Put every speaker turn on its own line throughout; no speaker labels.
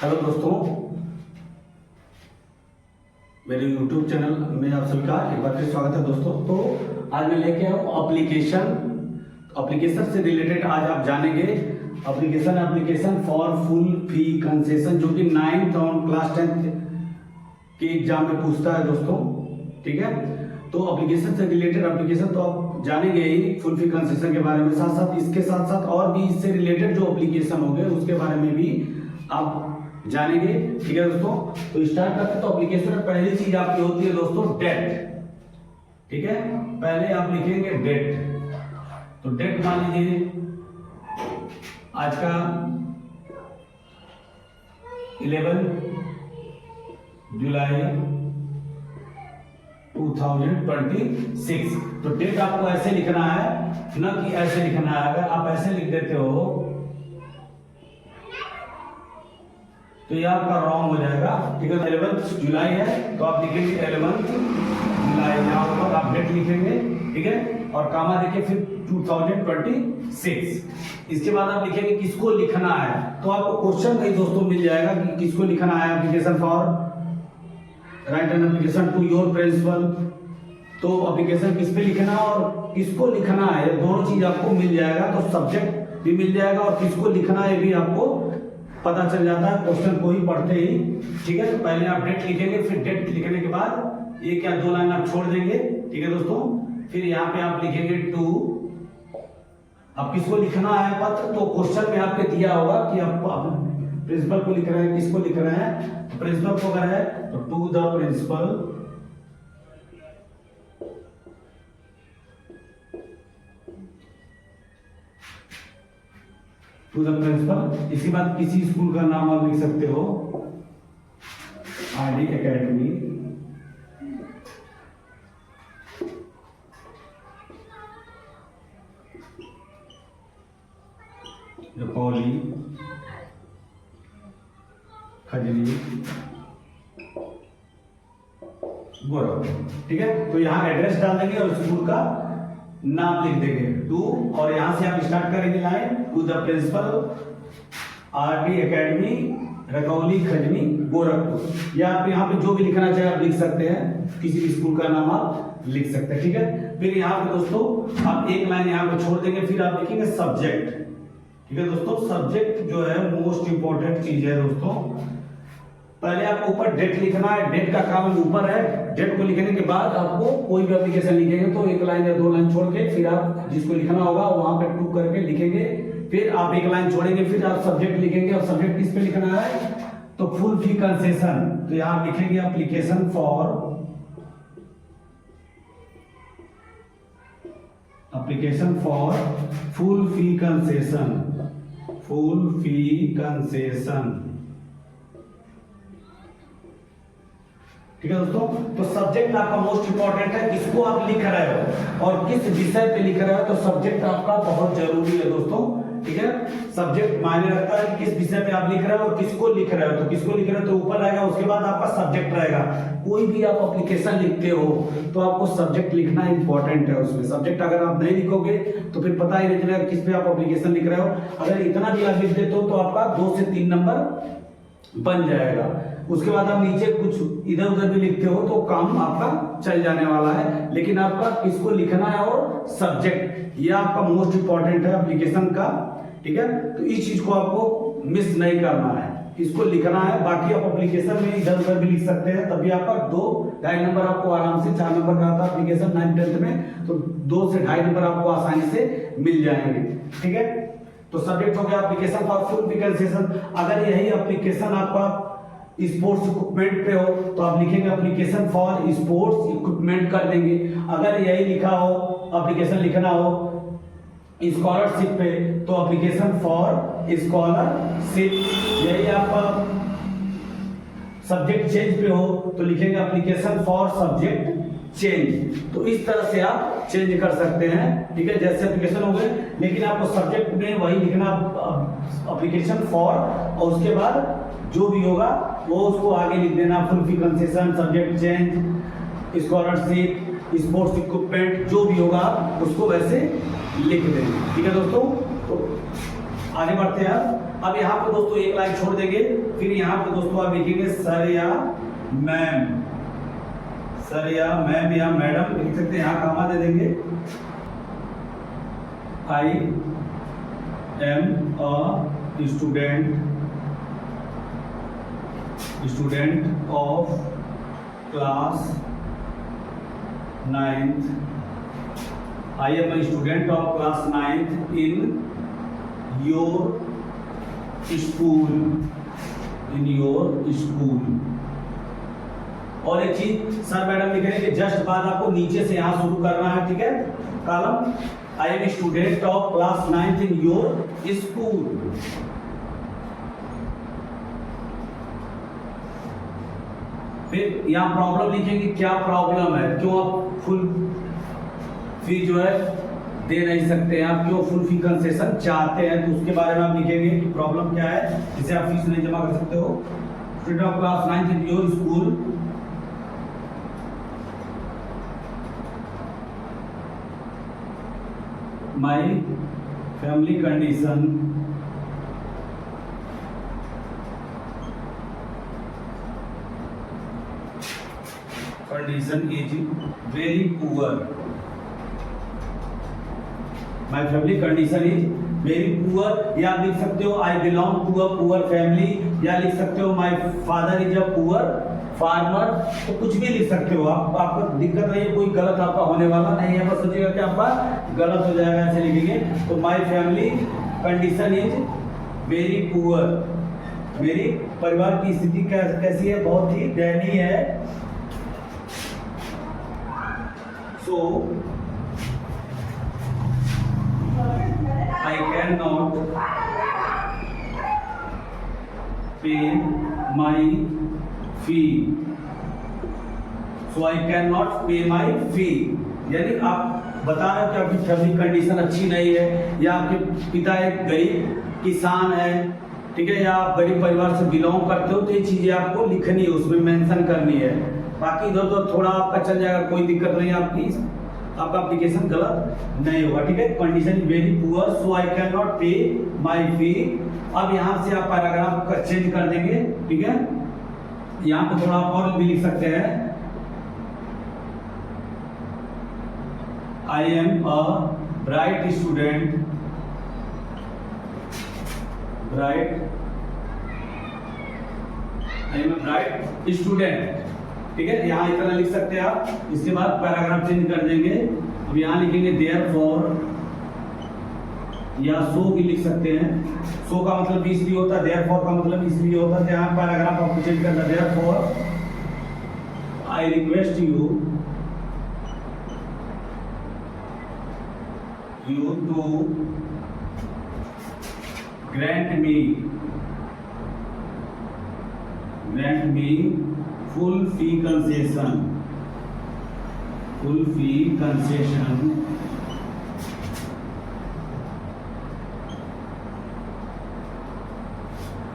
Hello दोस्तों, मेरे YouTube channel में आप सभी का एक बार फिर स्वागत है दोस्तों। तो आज मैं लेके आया हूँ एप्लीकेशन से रिलेटेड। आज आप जानेंगे application for full fee concession, जो कि 9th और क्लास 10th के एग्जाम में पूछता है दोस्तों। ठीक है, तो एप्लीकेशन से रिलेटेड एप्लीकेशन तो आप जानेंगे ही फुल फी कंसेशन के बारे में, साथ साथ इसके साथ साथ और भी इससे रिलेटेड जो एप्लीकेशन हो गए उसके बारे में भी आप जानेंगे। ठीक है दोस्तों, तो स्टार्ट करते हैं। तो एप्लीकेशन में पहली चीज आपकी होती है दोस्तों डेट। ठीक है, पहले आप लिखेंगे डेट। तो डेट मान लीजिए आज का 11 जुलाई 2026। तो डेट आपको ऐसे लिखना है, न कि ऐसे लिखना है। अगर आप ऐसे लिख देते हो तो ये आपका रॉन्ग हो जाएगा। ठीक है, 11 जुलाई है तो आप लिखेंगे 11 जुलाई, यहाँ पर आप डेट लिखेंगे। ठीक है, और कामा देखिए फिर 2026। इसके बाद आप लिखेंगे किसको लिखना है। तो आपको क्वेश्चन में दोस्तों मिल जाएगा कि किसको लिखना है। Application for write an application to your principal. तो एप्लीकेशन किस पे लिखना और किसको लिखना है, दोनों चीज आपको मिल जाएगा। तो सब्जेक्ट भी मिल जाएगा और किसको लिखना है भी आपको पता चल जाता है क्वेश्चन को ही पढ़ते ही। ठीक है, तो पहले आप डेट लिखेंगे, फिर डेट लिखने के बाद एक या दो लाइन आप छोड़ देंगे। ठीक है दोस्तों, फिर यहाँ पे आप लिखेंगे टू। अब किसको लिखना है पत्र, तो क्वेश्चन में आपके दिया होगा कि आप प्रिंसिपल को लिख रहे हैं, किसको लिख रहे हैं। तो प्रिंसिपल को अगर है तो to the principal, to the principal. इसके बाद किसी स्कूल का नाम आप लिख सकते हो, आरडी एकेडमी, रकौली, खजली, गोरखपुर। ठीक है, तो यहाँ एड्रेस डाल देंगे और स्कूल का नाम लिख देंगे टू, और यहां से आप स्टार्ट करेंगे line to the principal RD academy, Rakauli, Khajni, Gorakhpur. या आप यहाँ पे जो भी लिखना चाहे आप लिख सकते हैं, किसी भी स्कूल का नाम आप लिख सकते हैं। ठीक है, फिर यहाँ पे दोस्तों आप एक लाइन यहाँ पे छोड़ देंगे, फिर आप लिखेंगे सब्जेक्ट। ठीक है दोस्तों, सब्जेक्ट जो है मोस्ट इंपॉर्टेंट चीज है दोस्तों। पहले आपको ऊपर डेट लिखना है, डेट का काम ऊपर है। डेट को लिखने के बाद आपको कोई भी एप्लीकेशन लिखेंगे तो एक लाइन या दो लाइन छोड़ के फिर आप जिसको लिखना होगा वहां पे टू करके लिखेंगे। फिर आप एक लाइन छोड़ेंगे, फिर आप सब्जेक्ट लिखेंगे। और सब्जेक्ट किस पे लिखना है, तो फुल फी कंसेशन। तो यहां लिखेंगे application for full fee concession, full fee concession. ठीक है दोस्तों, तो सब्जेक्ट आपका मोस्ट इंपॉर्टेंट है, किसको आप लिख रहे हो और किस विषय पे लिख रहे हो। तो सब्जेक्ट आपका बहुत जरूरी है दोस्तों। ठीक है, सब्जेक्ट मायने रखता है कि किस विषय पे आप लिख रहे हो और किसको लिख रहे हो। तो किसको लिख रहे हो तो ऊपर रहेगा, उसके बाद आपका सब्जेक्ट रहेगा। कोई भी आप एप्लीकेशन लिखते हो तो आपको सब्जेक्ट लिखना इंपॉर्टेंट है। उसमें सब्जेक्ट अगर आप नहीं लिखोगे तो फिर पता ही नहीं चलेगा किस पे आप एप्लीकेशन लिख रहे हो। अगर इतना भी आप लिख देते हो तो आपका 2 से 3 नंबर बन जाएगा। उसके बाद आप नीचे कुछ इधर उधर भी लिखते हो तो काम आपका चल जाने वाला है। लेकिन आपका किसको लिखना है और सब्जेक्ट, ये आपका मोस्ट इंपॉर्टेंट है एप्लीकेशन का। ठीक है, तो इस चीज को आपको मिस नहीं करना है, इसको लिखना है। बाकी आप एप्लीकेशन में इधर उधर भी लिख सकते हैं, तभी आपका 2-2.5 नंबर आपको आराम से, 4 नंबर का आता है एप्लीकेशन 9th-10th में, तो 2 से 2.5 नंबर आपको आसानी से मिल जाएंगे। ठीक है, तो सब्जेक्ट हो गया application for full fee concession. अगर यही एप्लीकेशन आपका स्पोर्ट्स इक्विपमेंट पे हो तो आप लिखेंगे एप्लीकेशन फॉर स्पोर्ट्स इक्विपमेंट कर देंगे। अगर यही लिखा हो एप्लीकेशन लिखना हो स्कॉलरशिप पे तो एप्लीकेशन फॉर स्कॉलरशिप। यही आपका सब्जेक्ट चेंज पे हो तो लिखेंगे एप्लीकेशन फॉर सब्जेक्ट चेंज। तो इस तरह से आप चेंज कर सकते हैं। ठीक है, जैसे एप्लीकेशन हो गए, लेकिन आपको सब्जेक्ट में वही लिखना एप्लीकेशन फॉर, और उसके बाद जो भी होगा वो उसको आगे लिख देना, फुल फी concession, subject change, scholarship, sports equipment, जो भी होगा उसको वैसे लिख देंगे। ठीक है दोस्तों, तो आगे बढ़ते हैं। अब यहाँ पे दोस्तों एक लाइन छोड़ देंगे, फिर यहाँ पे दोस्तों आप लिखेंगे सर या मैम, सर या मैम या मैडम लिख सकते हैं, यहाँ कामा दे देंगे। I am a student of class 9th, I am a student of class 9th in your school, in your school. और एक चीज सर मैडम लिख रहे हैं कि जस्ट बाद आपको नीचे से यहां शुरू करना है, ठीक है। Column I am student of class 9th in your school. फिर यहां प्रॉब्लम लिखेंगे, क्या प्रॉब्लम है, क्यों आप फुल फी जो है दे नहीं सकते हैं, आप क्यों फुल फी कंसेशन चाहते हैं, तो उसके बारे में आप लिखेंगे कि प्रॉब्लम क्या है जिसे आप फीस नहीं जमा कर सकते हो। Student of class 9th in your school, my family condition is very poor, my family condition is very poor. या लिख सकते हो I belong to a poor family, या लिख सकते हो my father is a poor farmer, तो कुछ भी लिख सकते हो आप, आपको दिक्कत नहीं है, कोई गलत आपका होने वाला नहीं है, बस सोचिएगा कि आपका गलत हो जाएगा, ऐसे लिखेंगे। तो my family condition is very poor, मेरी परिवार की स्थिति कैसी है, बहुत ही दयनीय है। सो I cannot pay my fee. So I cannot pay my fee. यानी आप बता रहे हो कि आपकी फैमिली कंडीशन अच्छी नहीं है, या आपके पिता एक गरीब किसान है, ठीक है, या आप गरीब परिवार से बिलोंग करते हो, तो ये चीजें आपको लिखनी है, उसमें मेंशन करनी है। बाकी इधर तो थोड़ा आपका चल जाएगा, कोई दिक्कत नहीं है, आपका एप्लीकेशन गलत नहीं होगा, ठीक है। Condition very poor, so I can not पे माई फी। अब यहां से आप पैराग्राफ का चेंज कर देंगे, ठीक है। यहां पे थोड़ा और भी लिख सकते हैं, I am a bright student, I am a bright student, ठीक है। यहाँ इतना लिख सकते हैं आप, इसके बाद पैराग्राफ चेंज कर देंगे। अब यहाँ लिखेंगे देयरफॉर, या सो भी लिख सकते हैं, सो का मतलब इसलिए होता है, देयरफॉर का मतलब इसलिए होता है। यहाँ पैराग्राफ आपको चेंज करना, therefore I request you to grant me full fee concession,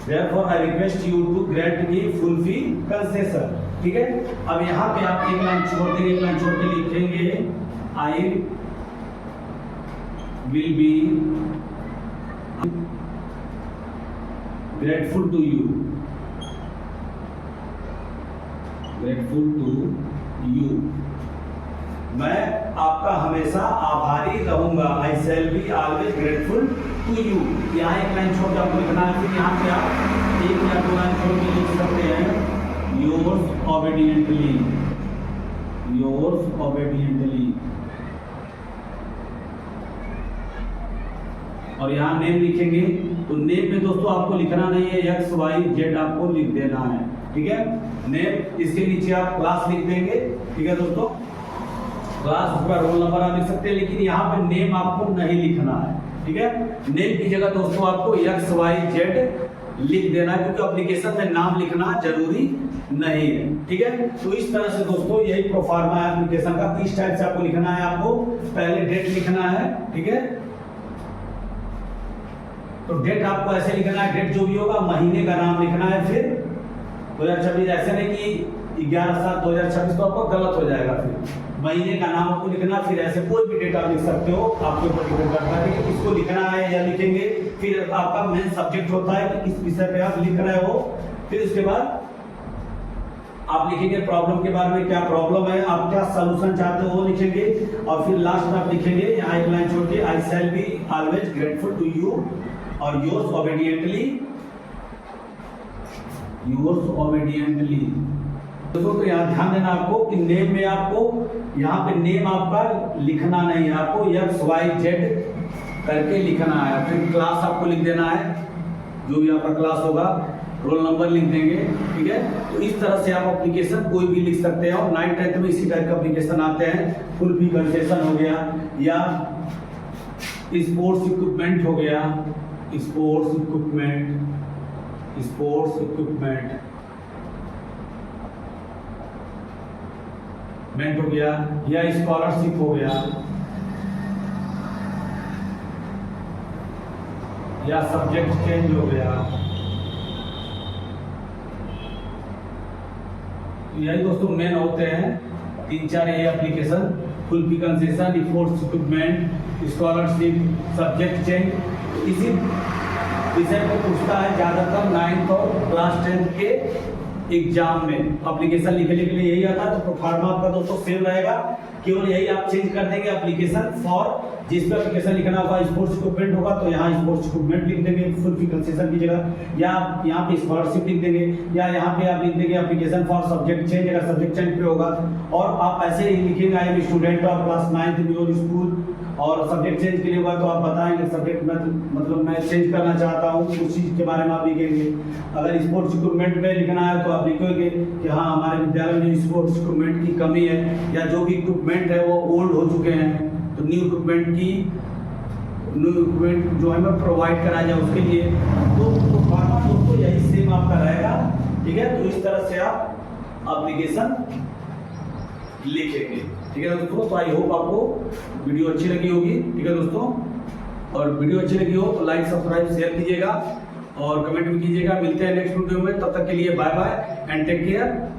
therefore I request you to grant me full fee concession, ठीक है। अब यहाँ पे आप एक लाइन छोड़ देंगे, एक लाइन छोड़ के लिखेंगे I will be grateful to you, मैं आपका हमेशा आभारी रहूंगा, I shall be always grateful to you. यहाँ एक लाइन छोड़ के आपको लिखना है, फिर यहाँ पे आप एक या दो लाइन छोड़ के लिख सकते हैं योर्स ओबीडियंटली, और यहाँ नेम लिखेंगे। तो नेम में दोस्तों आपको लिखना नहीं है XYZ, आपको लिख देना है, ठीक है। नेम, इसके नीचे आप क्लास लिख देंगे, ठीक है दोस्तों, क्लास उसका रोल नंबर आप लिख सकते हैं, लेकिन यहाँ पे नेम आपको नहीं लिखना है, ठीक है। नेम की जगह दोस्तों आपको XYZ लिख देना है, क्योंकि एप्लीकेशन में नाम लिखना जरूरी नहीं है, ठीक है। तो इस तरह से दोस्तों यही प्रोफार्मा है एप्लीकेशन का, इस टाइप से आपको लिखना है। आपको पहले डेट लिखना है, ठीक है। तो डेट आपको ऐसे लिखना है, डेट जो भी होगा महीने का नाम लिखना है, फिर 2026, ऐसे नहीं कि 11/7/2026 तो आपका गलत हो जाएगा। फिर महीने का नाम आपको लिखना, फिर ऐसे कोई भी डेट आप लिख सकते हो, आपके ऊपर डिपेंड करता है कि किसको लिखना है या लिखेंगे। फिर आपका मेन सब्जेक्ट होता है कि किस विषय पे आप लिख रहे हो। फिर उसके बाद आप लिखेंगे प्रॉब्लम के बारे में, क्या प्रॉब्लम है, आप क्या सॉल्यूशन चाहते हो वो लिखेंगे। और फिर लास्ट में आप लिखेंगे यहाँ एक लाइन छोड़ के, I shall be always grateful to you और योर्स ओबीडिएंटली, योर्स ओबीडिएंटली। तो यहाँ ध्यान देना आपको कि नेम में आपको यहाँ पे नेम आपका लिखना नहीं है, आपको XYZ करके लिखना है। फिर क्लास आपको लिख देना है, जो भी आपका क्लास होगा, रोल नंबर लिख देंगे, ठीक है। तो इस तरह से आप एप्लीकेशन कोई भी लिख सकते हैं। और 9th-10th में इसी टाइप का एप्लीकेशन आते हैं। फुल फी कंसेशन हो गया, या स्पोर्ट्स इक्विपमेंट हो गया, स्पोर्ट्स इक्विपमेंट हो गया, या स्कॉलरशिप हो गया, या सब्जेक्ट चेंज हो गया। यही दोस्तों मेन होते हैं 3-4 ये एप्लीकेशन, फुल फी concession, sports equipment, scholarship, subject change. इसी विषय को पूछता है ज्यादातर 9th और क्लास 10th के एग्जाम में। एप्लीकेशन लिखने के लिए यही आता है। तो प्रोफार्मा आपका दोस्तों सेम रहेगा, केवल यही आप चेंज कर देंगे एप्लीकेशन फॉर, जिस पे एप्लीकेशन लिखना होगा स्पोर्ट्स इक्विपमेंट होगा तो यहाँ स्पोर्ट्स इक्विपमेंट लिख देंगे फुल फी कंसेशन की जगह, या यहाँ पे स्कॉलरशिप लिख देंगे, या यहाँ पे आप लिख देंगे एप्लीकेशन फॉर सब्जेक्ट चेंज, अगर सब्जेक्ट चेंज पे होगा। और आप ऐसे ही लिखेंगे I am student of class 9th in your school, और सब्जेक्ट चेंज के लिए होगा तो आप बताएंगे सब्जेक्ट मतलब मैं चेंज करना चाहता हूँ, उस चीज के बारे में आप लिखेंगे। अगर स्पोर्ट्स इक्विपमेंट में लिखना है तो आप लिखोगे कि हाँ हमारे विद्यालय में स्पोर्ट्स इक्विपमेंट की कमी है, या जो भी इक्विपमेंट है वो ओल्ड हो चुके हैं, तो न्यू इक्विपमेंट जो है मैं प्रोवाइड कराया जाए उसके लिए। तो फार्मा दोस्तों यही सेम आपका रहेगा, ठीक है। तो इस तरह से आप एप्लीकेशन लिखेंगे, ठीक है दोस्तों। तो आई होप आपको वीडियो अच्छी लगी होगी, ठीक है दोस्तों। और वीडियो अच्छी लगी हो तो लाइक सब्सक्राइब शेयर कीजिएगा और कमेंट भी कीजिएगा। मिलते हैं नेक्स्ट वीडियो में, तब तक के लिए bye bye and take care.